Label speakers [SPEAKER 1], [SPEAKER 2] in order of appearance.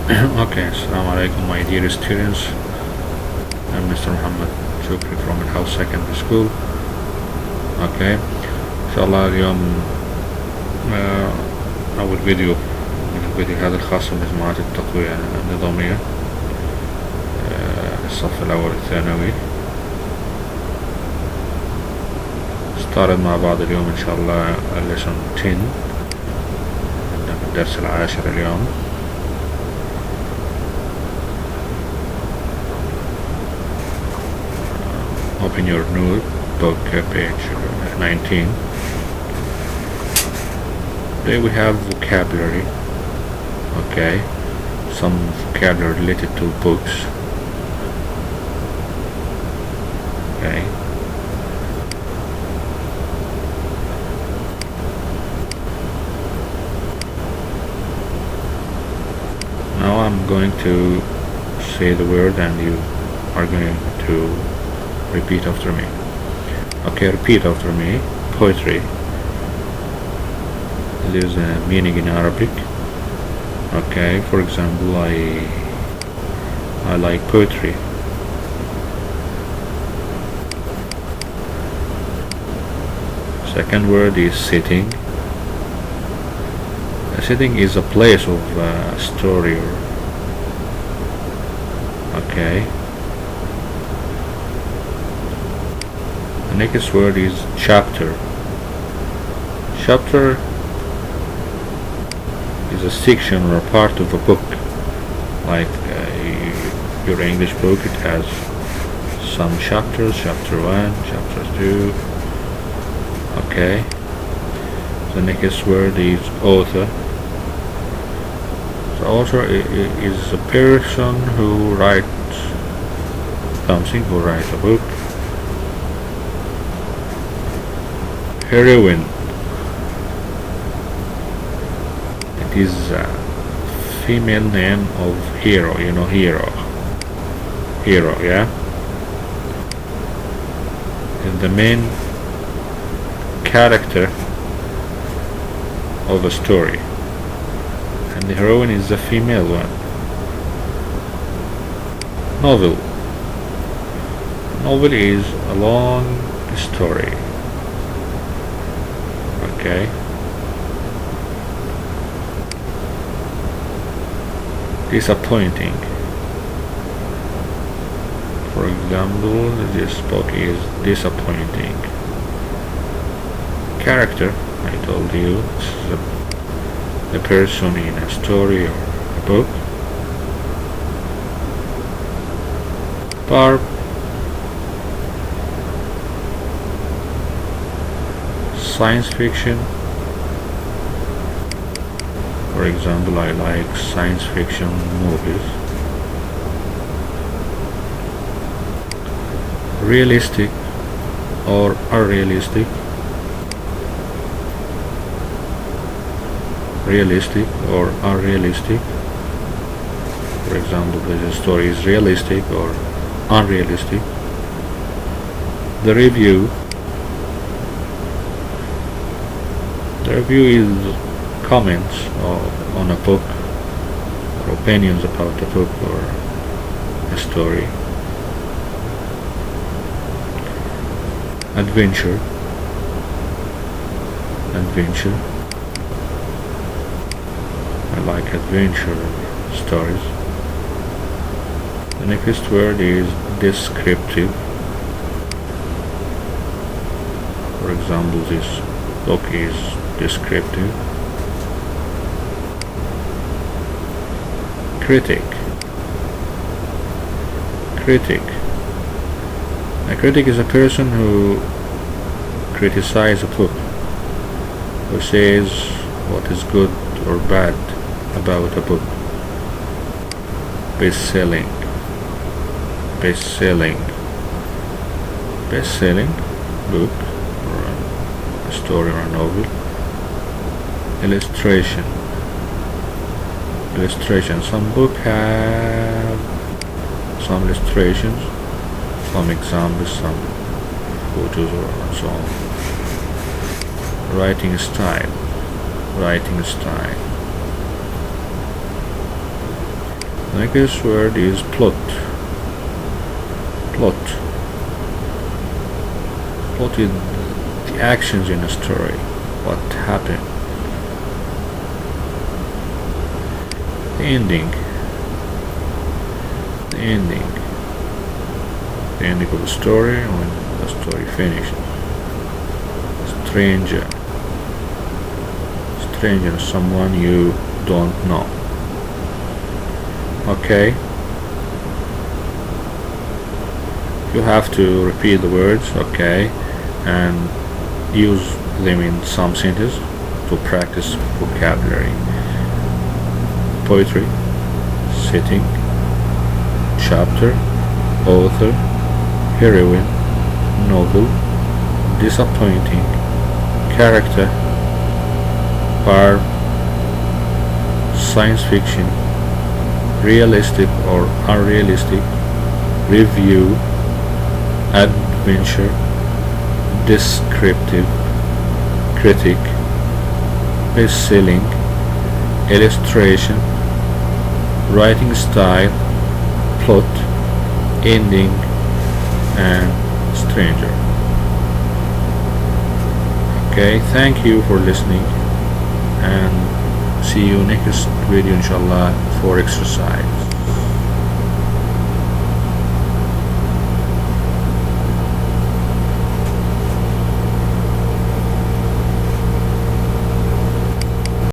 [SPEAKER 1] Okay, assalamu alaikum my dear students. I'm Mr. محمد شكري from الهاوس secondary school. Okay, إن شاء الله اليوم أول فيديو من الفيديوهات الخاصة بمجموعات التقوية النظامية الصف الأول الثانوي. نستعرض مع بعض اليوم إن شاء الله lesson 10 عندنا الدرس العاشر اليوم. Open your notebook, page 19. Today we have vocabulary. Okay, some vocabulary related to books. Okay. Now I'm going to say the word and you are going to repeat after me. Okay, repeat after me. Poetry. There's a meaning in Arabic. Okay, for example, I like poetry. Second word is sitting. A sitting is a place of story. Okay. The next word is chapter. Chapter is a section or a part of a book. Like your English book, it has some chapters, chapter 1, chapter 2. Okay. The next word is author. The author is a person who writes something, who writes a book. Heroine. It is a female name of hero, you know, hero, yeah? Is the main character of a story. And the heroine is the female one. Novel. Novel is a long story. Okay. Disappointing. For example, this book is disappointing. Character, I told you, it's the person in a story or a book. Barb. Science fiction. For example, I like science fiction movies. Realistic or unrealistic. Realistic or unrealistic. For example, the story is realistic or unrealistic. The review. The review is comments on a book or opinions about a book or a story. Adventure. Adventure. I like adventure stories. The next word is descriptive. For example, this book is descriptive. Critic. Critic. A critic is a person who criticizes a book, who says what is good or bad about a book. Best-selling. Best-selling. Best-selling book or a story or a novel. Illustration. Illustration. Some books have some illustrations, some examples, some photos or so on. Writing style. Writing style. Next word is plot. Plot. Plot is the actions in a story. What happened? The ending. The ending. The ending of the story when the story finishes. Stranger. Stranger, someone you don't know. Okay. You have to repeat the words, okay, and use them in some sentences to practice vocabulary. Poetry, setting, chapter, author, heroine, novel, disappointing, character, verb, science fiction, realistic or unrealistic, review, adventure, descriptive, critic, best-selling, illustration, writing style, plot, ending, and stranger. Okay, thank you for listening, and see you next video inshallah for exercise.